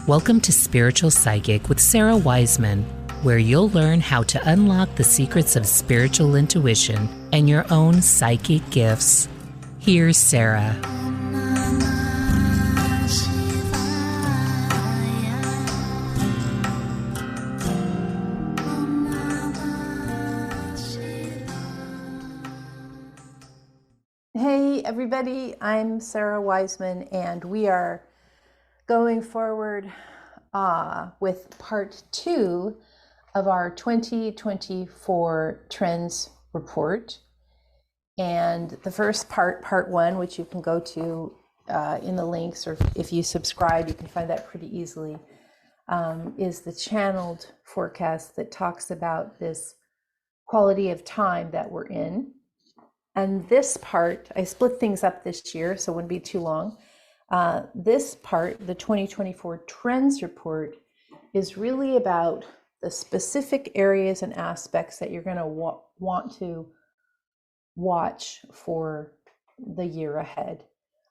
Welcome to Spiritual Psychic with Sara Wiseman, where you'll learn how to unlock the secrets of spiritual intuition and your own psychic gifts. Here's Sara. Hey everybody, I'm Sara Wiseman, and we are going forward with part 2 of our 2024 trends report. And the first part 1, which you can go to in the links, or if you subscribe, you can find that pretty easily, is the channeled forecast that talks about this quality of time that we're in. And this part, I split things up this year, so it wouldn't be too long. This part, the 2024 Trends Report, is really about the specific areas and aspects that you're going to want to watch for the year ahead.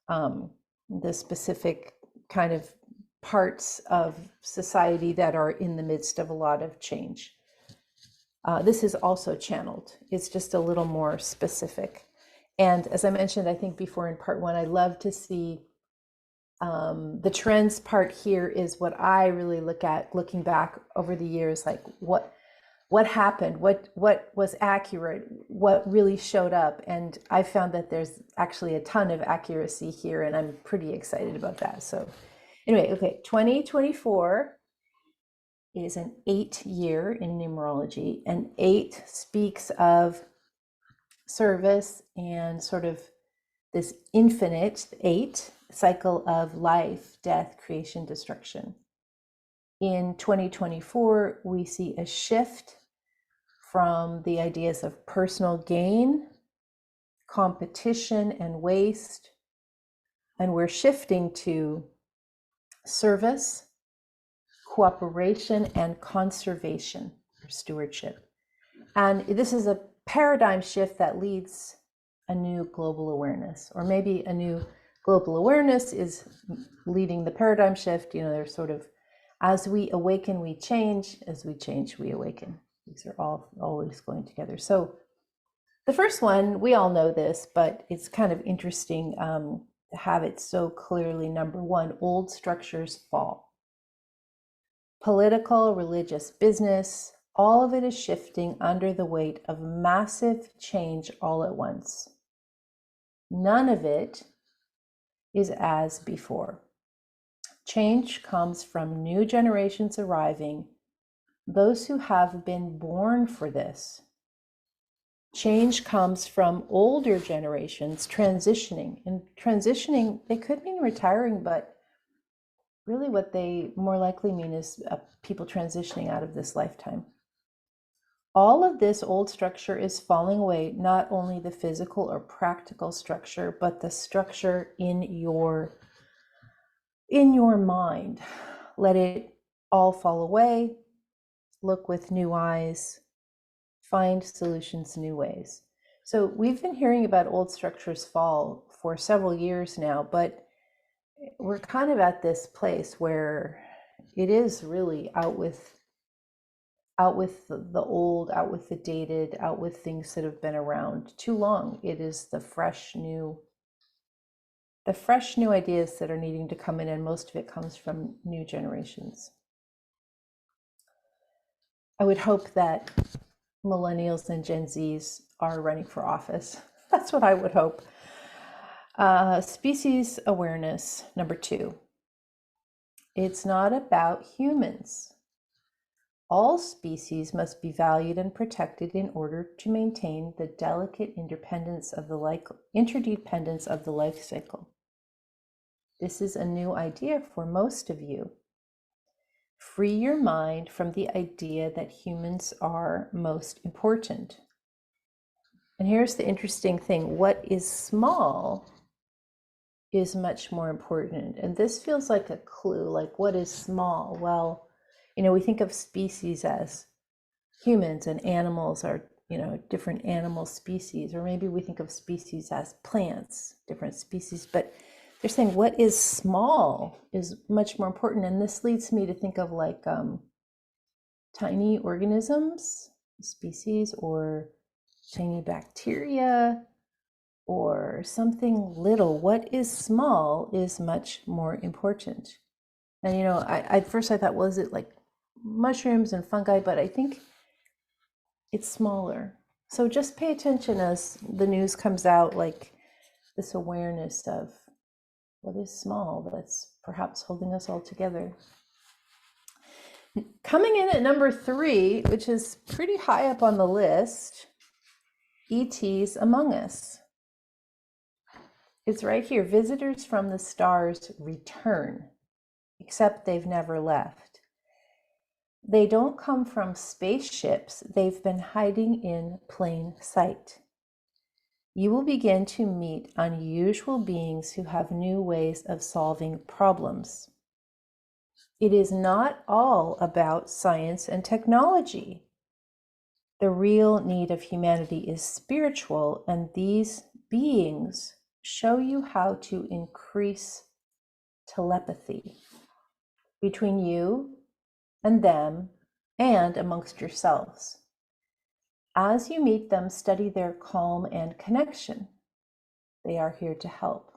The specific kind of parts of society that are in the midst of a lot of change. This is also channeled. It's just a little more specific. And as I mentioned, I think before in part 1, I love to see the trends part here is what I really look at looking back over the years, like what happened, what was accurate, what really showed up. And I found that there's actually a ton of accuracy here, and I'm pretty excited about that. So anyway, okay, 2024 is an 8 year in numerology, and 8 speaks of service and sort of this infinite 8 cycle of life, death, creation, destruction. In 2024, we see a shift from the ideas of personal gain, competition, and waste, and we're shifting to service, cooperation, and conservation or stewardship. And this is a paradigm shift that leads a new global awareness, or maybe a new global awareness is leading the paradigm shift. You know, they're sort of, as we awaken, we change. As we change, we awaken. These are all always going together. So the first one, we all know this, but it's kind of interesting to have it so clearly. Number 1, old structures fall. Political, religious, business, all of it is shifting under the weight of massive change all at once. None of it is as before. Change comes from new generations arriving, those who have been born for this. Change comes from older generations transitioning. And transitioning, they could mean retiring, but really what they more likely mean is people transitioning out of this lifetime. All of this old structure is falling away, not only the physical or practical structure, but the structure in your mind. Let it all fall away. Look with new eyes. Find solutions new ways. So we've been hearing about old structures fall for several years now, but we're kind of at this place where it is really out with the old, out with the dated, out with things that have been around too long. It is the fresh new ideas that are needing to come in, and most of it comes from new generations. I would hope that millennials and Gen Zs are running for office. That's what I would hope. Species awareness, number 2. It's not about humans. All species must be valued and protected in order to maintain the delicate interdependence of the life cycle. This is a new idea for most of you. Free your mind from the idea that humans are most important. And here's the interesting thing. What is small is much more important. And this feels like a clue, like what is small? Well, you know, we think of species as humans, and animals are, you know, different animal species, or maybe we think of species as plants, different species, but they're saying what is small is much more important. And this leads me to think of like tiny organisms, species, or tiny bacteria, or something little. What is small is much more important. And you know, at first I thought, was it like mushrooms and fungi? But I think it's smaller. So just pay attention as the news comes out, like this awareness of what is small that's perhaps holding us all together. Coming in at number 3, which is pretty high up on the list, ETs among us. It's right here. Visitors from the stars return, except they've never left. They don't come from spaceships. They've been hiding in plain sight. You will begin to meet unusual beings who have new ways of solving problems. It is not all about science and technology. The real need of humanity is spiritual, and these beings show you how to increase telepathy between you and them and amongst yourselves. As you meet them, study their calm and connection. They are here to help.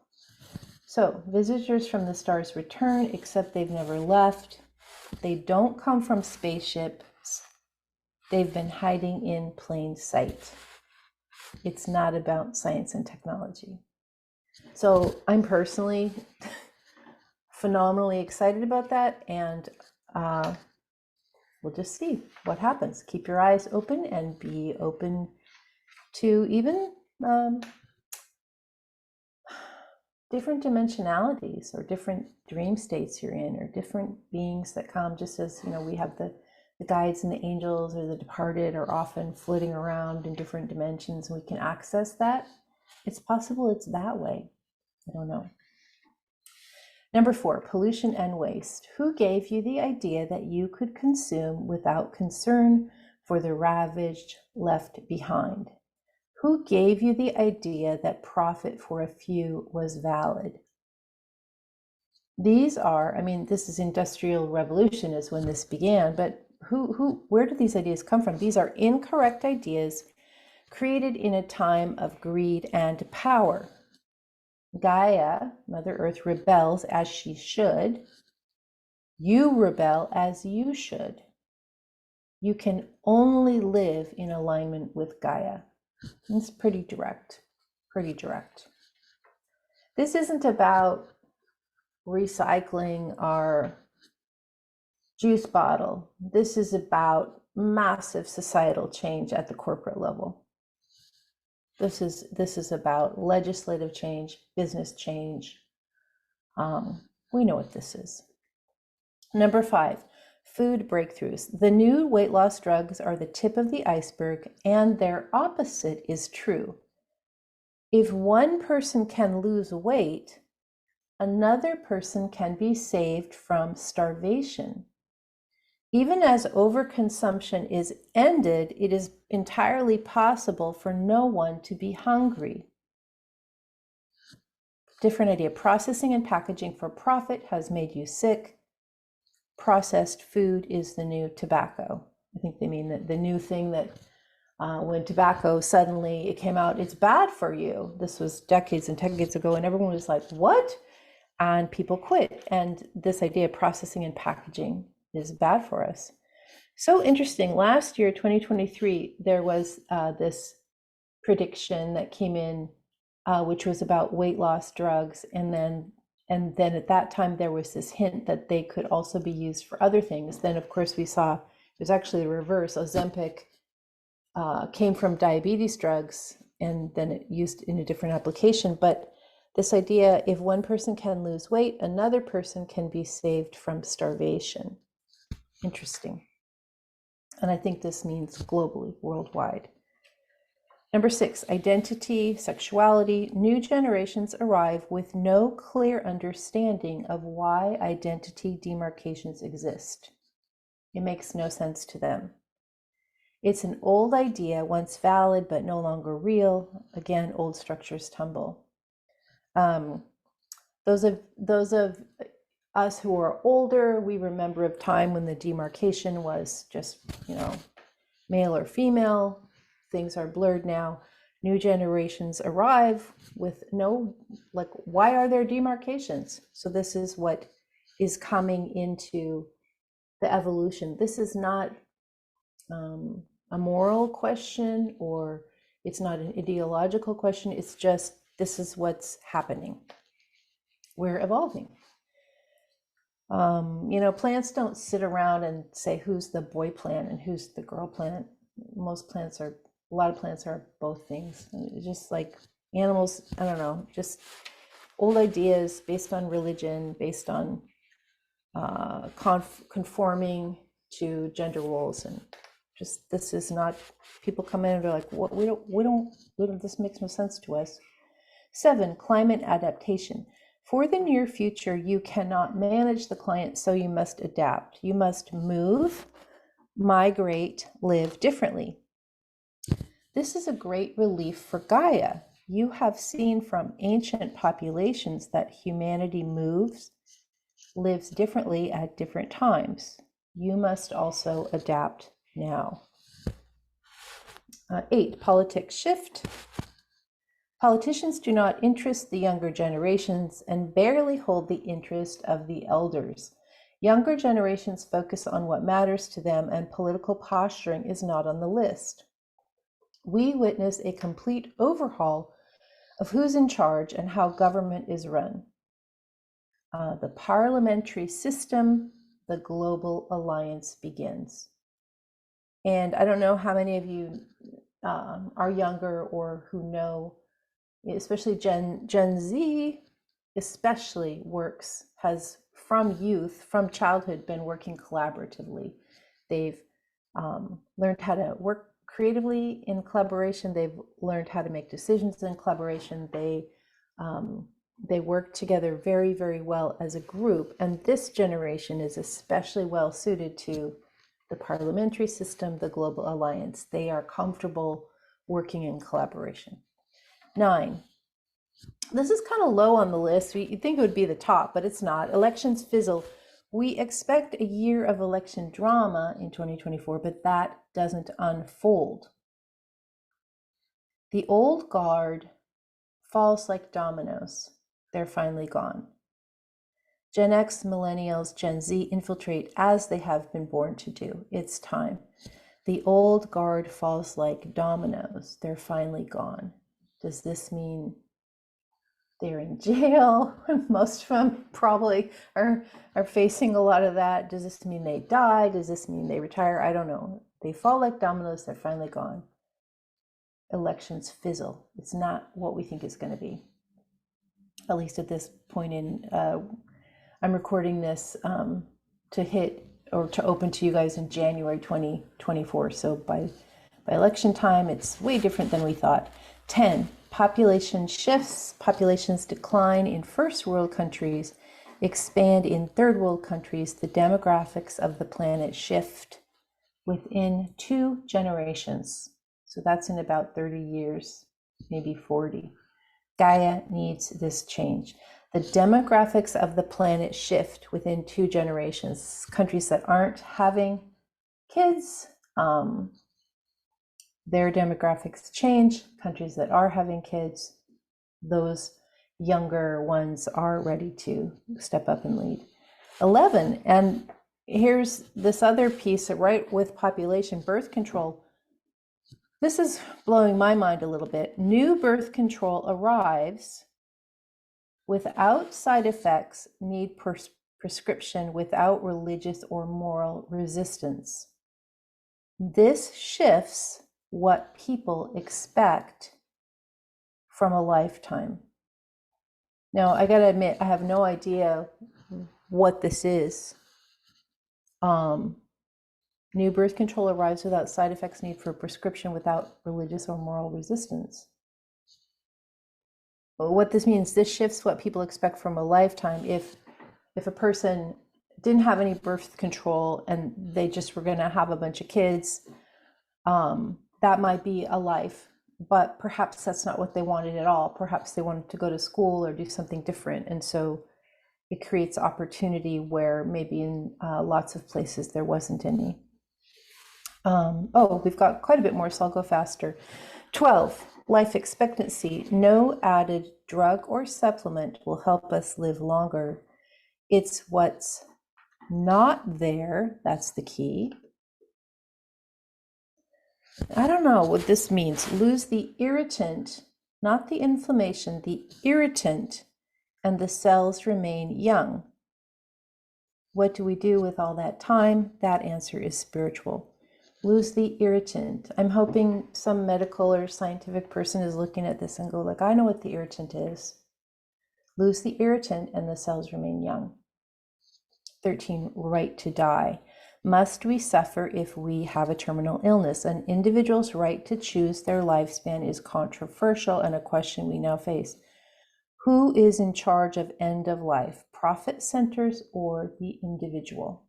So, visitors from the stars return, except they've never left. They don't come from spaceships. They've been hiding in plain sight. It's not about science and technology. So I'm personally phenomenally excited about that, and we'll just see what happens. Keep your eyes open and be open to even different dimensionalities or different dream states you're in, or different beings that come, just as, you know, we have the guides and the angels or the departed are often floating around in different dimensions, and we can access that. It's possible it's that way. I don't know. Number 4, pollution and waste. Who gave you the idea that you could consume without concern for the ravaged left behind? Who gave you the idea that profit for a few was valid? These are, I mean, this is Industrial Revolution is when this began, but where do these ideas come from? These are incorrect ideas created in a time of greed and power. Gaia, Mother Earth, rebels as she should. You rebel as you should. You can only live in alignment with Gaia. It's pretty direct, pretty direct. This isn't about recycling our juice bottle. This is about massive societal change at the corporate level. This is about legislative change, business change. We know what this is. Number 5, food breakthroughs. The new weight loss drugs are the tip of the iceberg, and their opposite is true. If one person can lose weight, another person can be saved from starvation. Even as overconsumption is ended, it is entirely possible for no one to be hungry. Different idea. Processing and packaging for profit has made you sick. Processed food is the new tobacco. I think they mean that the new thing that when tobacco suddenly it came out, it's bad for you. This was decades and decades ago, and everyone was like, what? And people quit. And this idea of processing and packaging is bad for us. So interesting. Last year, 2023, there was this prediction that came in, which was about weight loss drugs. And then at that time, there was this hint that they could also be used for other things. Then, of course, we saw it was actually the reverse. Ozempic came from diabetes drugs, and then it used in a different application. But this idea, if one person can lose weight, another person can be saved from starvation. Interesting. And I think this means globally, worldwide. Number 6, identity, sexuality. New generations arrive with no clear understanding of why identity demarcations exist. It makes no sense to them. It's an old idea, once valid, but no longer real. Again, old structures tumble. Those of us who are older, we remember a time when the demarcation was just, male or female. Things are blurred now. New generations arrive with why are there demarcations? So this is what is coming into the evolution. This is not a moral question, or it's not an ideological question. It's just, this is what's happening. We're evolving. Plants don't sit around and say who's the boy plant and who's the girl plant. A lot of plants are both things. Just like animals, I don't know, just old ideas based on religion, based on conforming to gender roles, and just, this is not, people come in and they're like, what, we don't, this makes no sense to us. 7, climate adaptation. For the near future, you cannot manage the client, so you must adapt. You must move, migrate, live differently. This is a great relief for Gaia. You have seen from ancient populations that humanity moves, lives differently at different times. You must also adapt now. 8, politics shift. Politicians do not interest the younger generations and barely hold the interest of the elders. Younger generations focus on what matters to them, and political posturing is not on the list. We witness a complete overhaul of who's in charge and how government is run. The parliamentary system, the global alliance begins. And I don't know how many of you are younger or who know, especially Gen Z, especially has from childhood been working collaboratively. They've learned how to work creatively in collaboration. They've learned how to make decisions in collaboration. They work together very, very well as a group. And this generation is especially well suited to the parliamentary system, the global alliance. They are comfortable working in collaboration. 9, this is kind of low on the list. You'd think it would be the top, but it's not. Elections fizzle. We expect a year of election drama in 2024, but that doesn't unfold. The old guard falls like dominoes. They're finally gone. Gen X, millennials, Gen Z infiltrate as they have been born to do. It's time. The old guard falls like dominoes. They're finally gone. Does this mean they're in jail? Most of them probably are facing a lot of that. Does this mean they die? Does this mean they retire? I don't know. They fall like dominoes. They're finally gone. Elections fizzle. It's not what we think it's going to be. At least at this point in, I'm recording this to hit or to open to you guys in January 2024. So by election time, it's way different than we thought. 10, population shifts. Populations decline in first world countries, expand in third world countries. The demographics of the planet shift within 2 generations. So that's in about 30 years, maybe 40. Gaia needs this change. The demographics of the planet shift within 2 generations. Countries that aren't having kids, their demographics change. Countries that are having kids, those younger ones are ready to step up and lead. 11, and here's this other piece right with population birth control. This is blowing my mind a little bit. New birth control arrives without side effects, need prescription, without religious or moral resistance. This shifts what people expect from a lifetime. Now, I gotta admit, I have no idea what this is. New birth control arrives without side effects, need for prescription, without religious or moral resistance. What this means, this shifts what people expect from a lifetime. If a person didn't have any birth control and they just were going to have a bunch of kids, that might be a life. but perhaps that's not what they wanted at all. Perhaps they wanted to go to school or do something different. And so it creates opportunity where maybe in lots of places there wasn't any. We've got quite a bit more, so I'll go faster. 12, life expectancy. No added drug or supplement will help us live longer. It's what's not there, that's the key. I don't know what this means. Lose the irritant, not the inflammation, the irritant, and the cells remain young. What do we do with all that time? That answer is spiritual. Lose the irritant. I'm hoping some medical or scientific person is looking at this and go like, I know what the irritant is. Lose the irritant and the cells remain young. 13, right to die. Must we suffer if we have a terminal illness? An individual's right to choose their lifespan is controversial and a question we now face. Who is in charge of end of life, profit centers or the individual?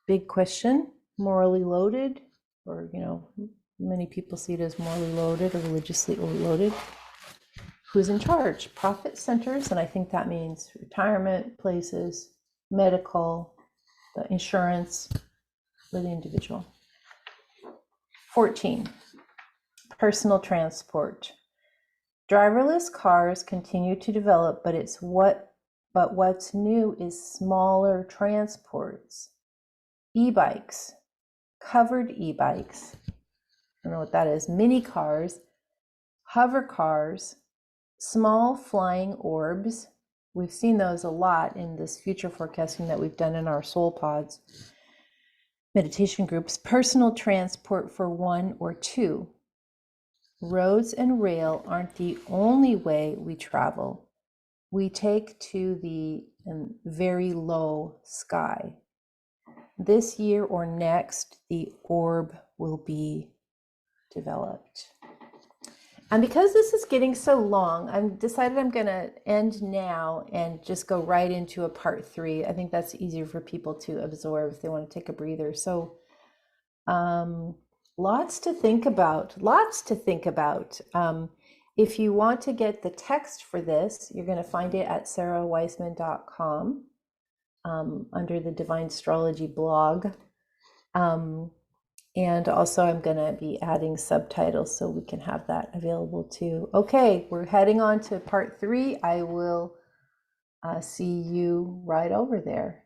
Big question, morally loaded, or, many people see it as morally loaded or religiously loaded. Who's in charge? Profit centers, and I think that means retirement places, medical, the insurance, for the individual. 14, personal transport. Driverless cars continue to develop, but what's new is smaller transports. E-bikes, covered e-bikes, I don't know what that is, mini cars, hover cars, small flying orbs. We've seen those a lot in this future forecasting that we've done in our soul pods, meditation groups. Personal transport for one or two. Roads and rail aren't the only way we travel. We take to the very low sky. This year or next, the orb will be developed. And because this is getting so long, I've decided I'm going to end now and just go right into a part 3. I think that's easier for people to absorb if they want to take a breather. So lots to think about. If you want to get the text for this, you're going to find it at sarawiseman.com under the Divinestrology blog. And also I'm going to be adding subtitles so we can have that available too. Okay, we're heading on to part 3. I will see you right over there.